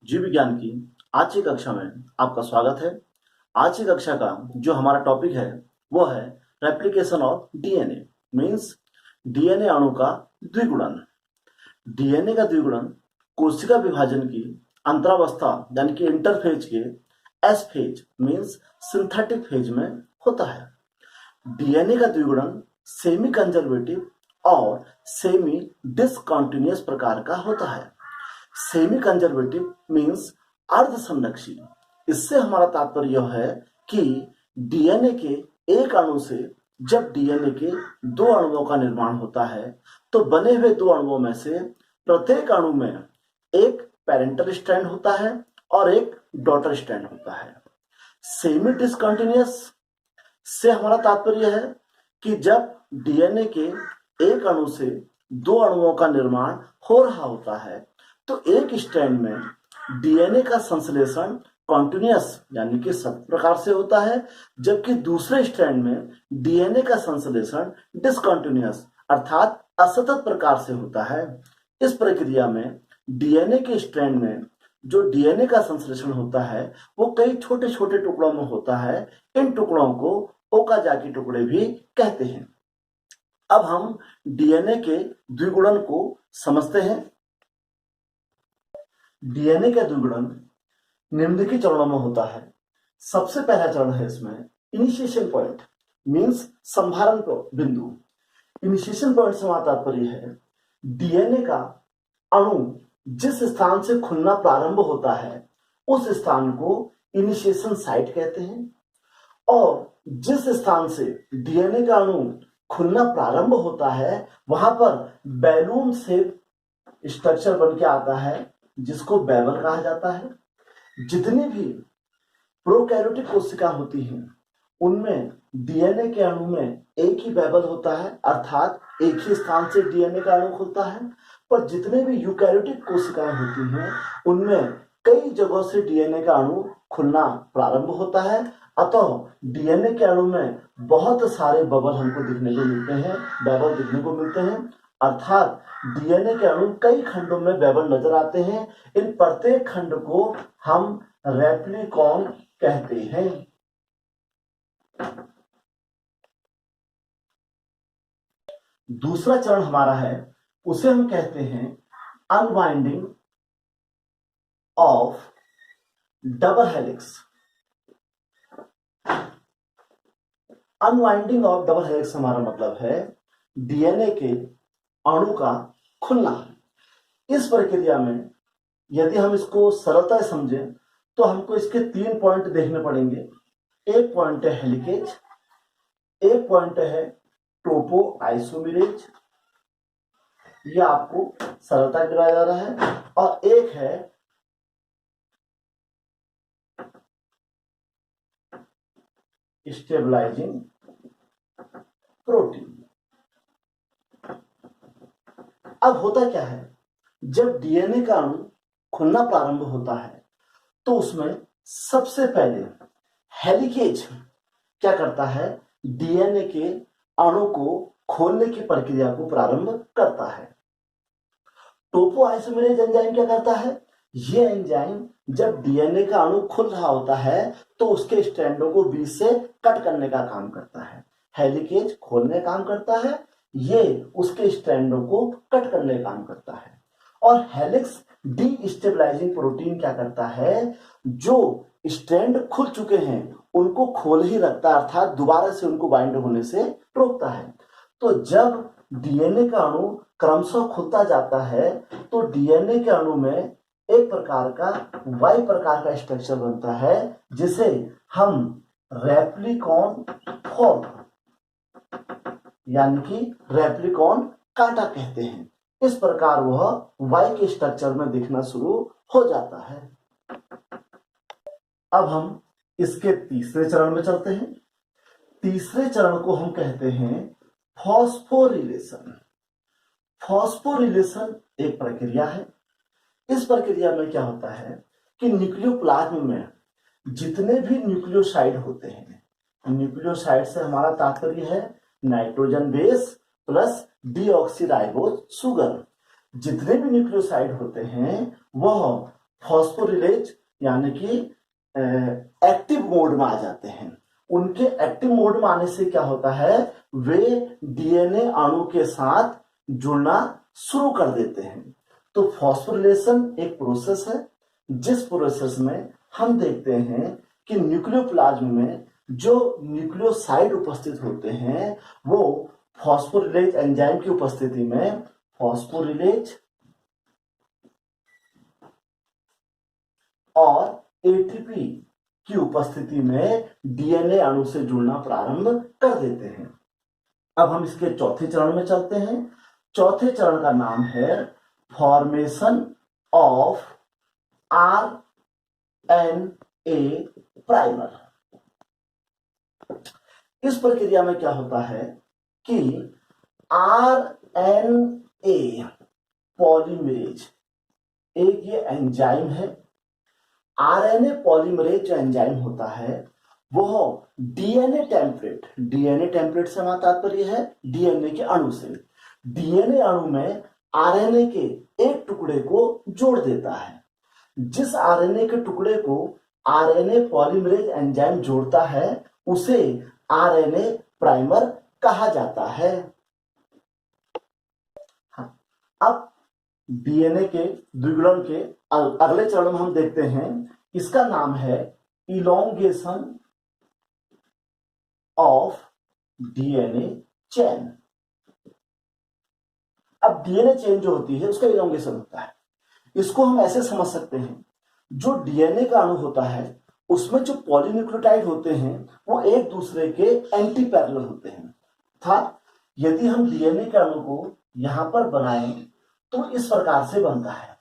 जीव विज्ञान की आज की कक्षा में आपका स्वागत है। आज की कक्षा का जो हमारा टॉपिक है वो है replication of DNA means DNA अणु का द्विगुणन। डीएनए का द्विगुणन कोशिका विभाजन की अंतरावस्था यानी कि इंटरफेज के S phase means synthetic phase में होता है। डीएनए का द्विगुणन सेमी कंजर्वेटिव और सेमी डिसकंटिन्यूअस प्रकार का होता है। सेमी कंजर्वेटिव मीन्स अर्ध संरक्षी। इससे हमारा तात्पर्य यह है कि डीएनए के एक अणु से जब डीएनए के दो अणुओं का निर्माण होता है तो बने हुए दो अणुओं में से प्रत्येक अणु में एक पेरेंटल स्ट्रैंड होता है और एक डॉटर स्ट्रैंड होता है। सेमी डिसकंटिन्यूअस से हमारा तात्पर्य है कि जब डीएनए के एक अणु से दो अणुओं का निर्माण हो रहा होता है तो एक स्ट्रैंड में डीएनए का संश्लेषण कॉन्टिन्यूअस यानी कि सतत प्रकार से होता है, जबकि दूसरे स्ट्रैंड में डीएनए का संश्लेषण डिसकंटिन्यूअस अर्थात असतत प्रकार से होता है। इस प्रक्रिया में डीएनए के स्ट्रैंड में जो डीएनए का संश्लेषण होता है वो कई छोटे छोटे टुकड़ों में होता है। इन टुकड़ों को ओकाजाकी टुकड़े भी कहते हैं। अब हम डीएनए के द्विगुणन को समझते हैं। डीएनए का द्विगुणन निम्नलिखित चरणों में होता है। सबसे पहला चरण है इसमें इनिशिएशन पॉइंट मींस संभारण बिंदु। इनिशिएशन पॉइंट से हमारा तात्पर्य है डीएनए का अणु जिस स्थान से खुलना प्रारंभ होता है उस स्थान को इनिशिएशन साइट कहते हैं, और जिस स्थान से डीएनए का अणु खुलना प्रारंभ होता है वहां पर बैलून शेप स्ट्रक्चर बन के आता है जिसको बैबल कहा जाता है। जितनी भी प्रोकैरियोटिक कोशिका होती हैं उनमें डीएनए के अणु में एक ही बैबल होता है अर्थात एक ही स्थान से डीएनए का अणु खुलता है, पर जितने भी यूकैरियोटिक कोशिकाएं होती हैं उनमें कई जगहों से डीएनए का अणु खुलना प्रारंभ होता है। अतः डीएनए के अणु में बहुत सारे बबल हमको दिखने को मिलते हैं, बैबल दिखने को मिलते हैं, अर्थात डीएनए के अणु कई खंडों में बैबल नजर आते हैं। इन प्रत्येक खंड को हम रेप्लिकॉन कहते हैं। दूसरा चरण हमारा है उसे हम कहते हैं unwinding of double helix. Unwinding of double helix हमारा मतलब है डीएनए के अणु का खुलना। इस प्रक्रिया में यदि हम इसको सरलता से समझें तो हमको इसके 3 पॉइंट देखने पड़ेंगे। एक पॉइंट है हेलिकेज, एक पॉइंट है टोपो आइसोमेरेज, यह आपको सरलता दिलाया जा रहा है, और एक है स्टेबलाइजिंग प्रोटीन। अब होता क्या है, जब डीएनए का अणु खुलना प्रारंभ होता है तो उसमें सबसे पहले हेलिकेज क्या करता है, डीएनए के अणु को खोलने की प्रक्रिया को प्रारंभ करता है। टोपो आइसोमेरेज एंजाइम क्या करता है, ये एंजाइम जब डीएनए का अणु खुल रहा होता है तो उसके स्ट्रैंडों को बीच से कट करने का काम करता है। हेलिकेज खोलने का काम करता है, ये उसके स्ट्रैंडों को कट करने का काम करता है। और हेलिक्स डीस्टेबलाइजिंग प्रोटीन क्या करता है, जो स्ट्रैंड खुल चुके हैं उनको खोल ही रखता है अर्थात दोबारा से उनको बाइंड होने से रोकता है। तो जब डीएनए का अणु क्रमशः खुलता जाता है तो डीएनए के अणु में एक प्रकार का वाई प्रकार का स्ट्रक्चर बनता है जिसे हम रेप्लिकॉन फॉर्म यानी कि रेप्लिकॉन कांटा कहते हैं। इस प्रकार वह वाई के स्ट्रक्चर में दिखना शुरू हो जाता है। अब हम इसके तीसरे चरण में चलते हैं। तीसरे चरण को हम कहते हैं फॉस्फोरिलेशन। फॉस्फोरिलेशन एक प्रक्रिया है। इस प्रक्रिया में क्या होता है कि न्यूक्लियोप्लाज्म में जितने भी न्यूक्लियोसाइड होते हैं, न्यूक्लियोसाइड से हमारा तात्पर्य है nitrogen base plus deoxyribose sugar, जितने भी न्यूक्लियोसाइड होते हैं वह फॉस्फोरिलेज यानी कि एक्टिव मोड में आ जाते हैं। उनके एक्टिव मोड में आने से क्या होता है, वे डीएनए अणु के साथ जुड़ना शुरू कर देते हैं। तो फॉस्फोरिलेशन एक प्रोसेस है जिस प्रोसेस में हम देखते हैं कि न्यूक्लियोप्लाज्म में जो न्यूक्लियोसाइड उपस्थित होते हैं वो फॉस्फोरिलेज एंजाइम की उपस्थिति में फॉस्फोरिलेज और एटीपी की उपस्थिति में डीएनए अणु से जुड़ना प्रारंभ कर देते हैं। अब हम इसके चौथे चरण में चलते हैं। चौथे चरण का नाम है फॉर्मेशन ऑफ आरएनए प्राइमर। इस प्रक्रिया में क्या होता है कि आरएनए पॉलीमरेज एक ये एंजाइम है। आरएनए पॉलीमरेज जो एंजाइम होता है वह डीएनए टेम्पलेट से हमारा तात्पर्य है डीएनए के अणु से। डीएनए अणु में आरएनए के एक टुकड़े को जोड़ देता है। जिस आरएनए के टुकड़े को आरएनए पॉलीमरेज एंजाइम जोड़ता है उसे आरएनए प्राइमर कहा जाता है। हाँ, अब डीएनए के द्विगुणन के अगले चरण में हम देखते हैं, इसका नाम है इलोंगेशन ऑफ डीएनए चेन। अब डीएनए चेन जो होती है उसका इलोंगेशन होता है। इसको हम ऐसे समझ सकते हैं, जो डीएनए का अणु होता है उसमें जो पॉलीन्यूक्लियोटाइड होते हैं वो एक दूसरे के एंटी पैरेलल होते हैं। अर्थात यदि हम डीएनए के अणु को यहां पर बनाएं तो इस प्रकार से बनता है।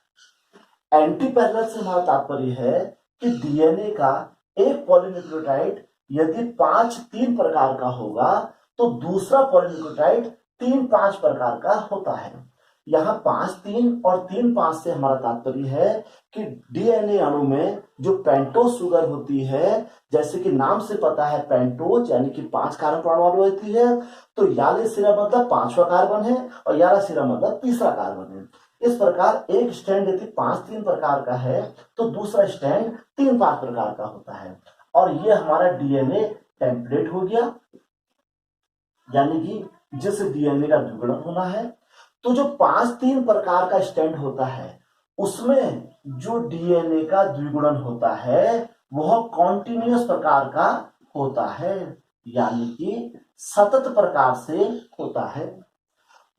एंटी पैरेलल से हमारा तात्पर्य है कि डीएनए का एक पॉलीन्यूक्लियोटाइड यदि 5-3 प्रकार का होगा तो दूसरा पॉलीन्यूक्लियोटाइड 3-5 प्रकार का होता है। यहाँ 5-3 और 3-5 से हमारा तात्पर्य है कि डीएनए अणु में जो पेंटोज शुगर होती है, जैसे कि नाम से पता है पेंटोज यानी कि 5 कार्बन परमाणु होती है, तो याले सिरा मतलब 5वां कार्बन है और याला सिरा मतलब तीसरा कार्बन है। इस प्रकार एक स्टैंड यदि 5-3 प्रकार का है तो दूसरा स्टैंड 3-5 प्रकार का होता है। और ये हमारा डीएनए टेम्पलेट हो गया, यानी कि जिस डीएनए का द्विगुणन होना है। तो जो 5-3 प्रकार का स्टैंड होता है उसमें जो डीएनए का द्विगुणन होता है वह कॉन्टिन्यूअस प्रकार का होता है, यानी कि सतत प्रकार से होता है।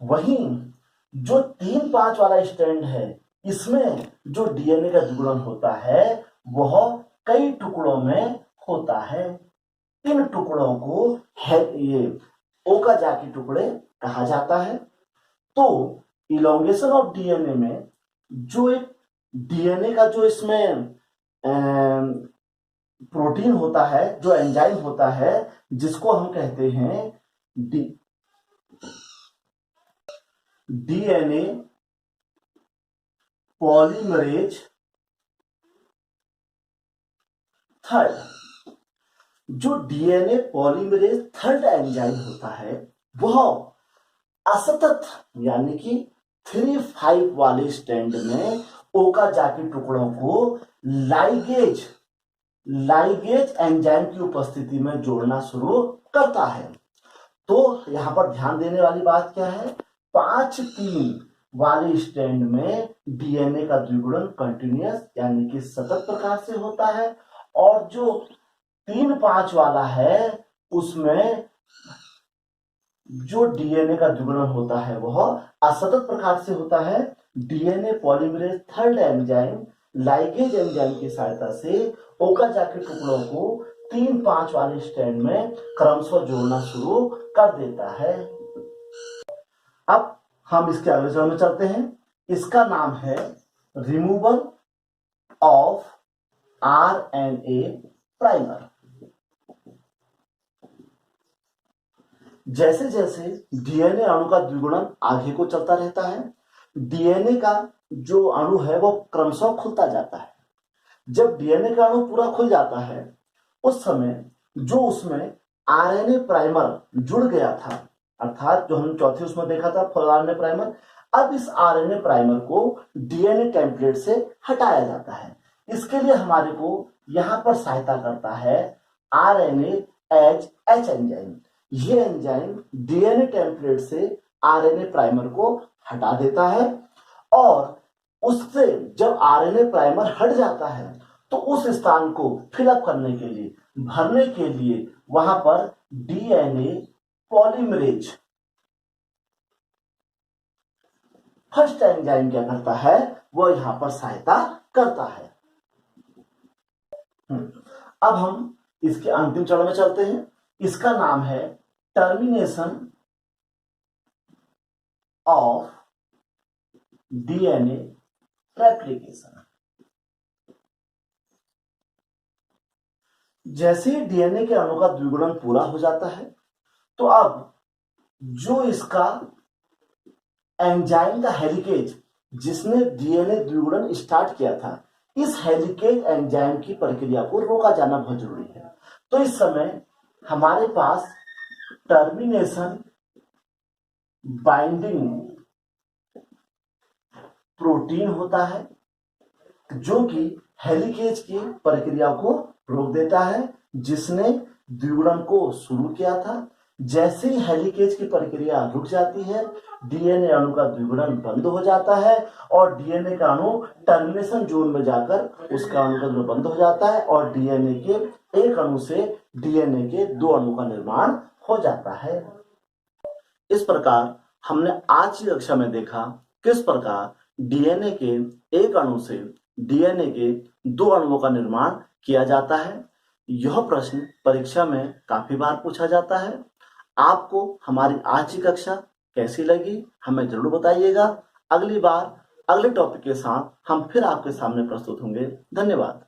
वहीं जो 3-5 वाला स्टैंड है इसमें जो डीएनए का द्विगुणन होता है वह कई टुकड़ों में होता है। इन टुकड़ों को ये ओकाजाकी टुकड़े कहा जाता है। तो इलोंगेशन ऑफ डीएनए में जो एक डीएनए का जो इसमें प्रोटीन होता है, जो एंजाइम होता है, जिसको हम कहते हैं डीएनए पॉलीमरेज थर्ड, जो डीएनए पॉलीमरेज थर्ड एंजाइम होता है वह असतत यानी कि 3-5 वाले स्टैंड में ओकाजाकी टुकड़ों को लाइगेज एंजाइम की उपस्थिति में जोड़ना शुरू करता है। तो यहां पर ध्यान देने वाली बात क्या है, 5-3 वाले स्टैंड में डीएनए का द्विगुणन कंटिन्यूअस यानी कि सतत प्रकार से होता है, और जो 3-5 वाला है उसमें जो डीएनए का द्विगुणन होता है वह असतत प्रकार से होता है। DNA polymerase third enzyme ligase enzyme की सहायता से ओकाजाकी टुकड़ों को 3-5 वाले स्टैंड में क्रमशः जोड़ना शुरू कर देता है। अब हम इसके अगले चरण में चलते हैं। इसका नाम है रिमूवल ऑफ आरएनए प्राइमर। जैसे जैसे डीएनए अणु का द्विगुणन आगे को चलता रहता है, डीएनए का जो अणु है वो क्रमशः खुलता जाता है। जब डीएनए का अणु पूरा खुल जाता है उस समय जो उसमें आरएनए प्राइमर जुड़ गया था, अर्थात जो हमने चौथे उसमें देखा था फुल आरएनए प्राइमर, अब इस आरएनए प्राइमर को डीएनए टेम्पलेट से हटाया जाता है। इसके लिए हमारे को यहां पर सहायता करता है आरएनए एच एंजाइम। ये एंजाइम डीएनए टेम्पलेट से आरएनए प्राइमर को हटा देता है और उससे जब आरएनए प्राइमर हट जाता है तो उस स्थान को फिलअप करने के लिए, भरने के लिए वहां पर डीएनए पॉलीमरेज फर्स्ट एंजाइम क्या करता है, वो यहां पर सहायता करता है। अब हम इसके अंतिम चरण में चलते हैं। इसका नाम है टर्मिनेशन ऑफ डीएनए रेप्लिकेशन। जैसे ही डीएनए के अणु का द्विगुणन पूरा हो जाता है तो अब जो इसका एंजाइम का हेलिकेज जिसने डीएनए द्विगुणन स्टार्ट किया था, इस हेलिकेज एंजाइम की प्रक्रिया को रोका जाना बहुत जरूरी है। तो इस समय हमारे पास टर्मिनेशन बाइंडिंग प्रोटीन होता है जो कि हेलिकेज की प्रक्रिया को रोक देता है, जिसने द्विगुणन को शुरू किया था। जैसे ही हेलिकेज की प्रक्रिया रुक जाती है, डीएनए अणु का द्विगुणन बंद हो जाता है और डीएनए का अणु टर्मिनेशन जोन में जाकर उसका अणु का द्विगुणन बंद हो जाता है और डीएनए के एक अणु से डीएनए के दो अणु का निर्माण हो जाता है। इस प्रकार हमने आज की कक्षा में देखा किस प्रकार डीएनए के एक अणु से डीएनए के दो अणुओं का निर्माण किया जाता है। यह प्रश्न परीक्षा में काफी बार पूछा जाता है। आपको हमारी आज की कक्षा कैसी लगी हमें जरूर बताइएगा। अगली बार अगले टॉपिक के साथ हम फिर आपके सामने प्रस्तुत होंगे। धन्यवाद।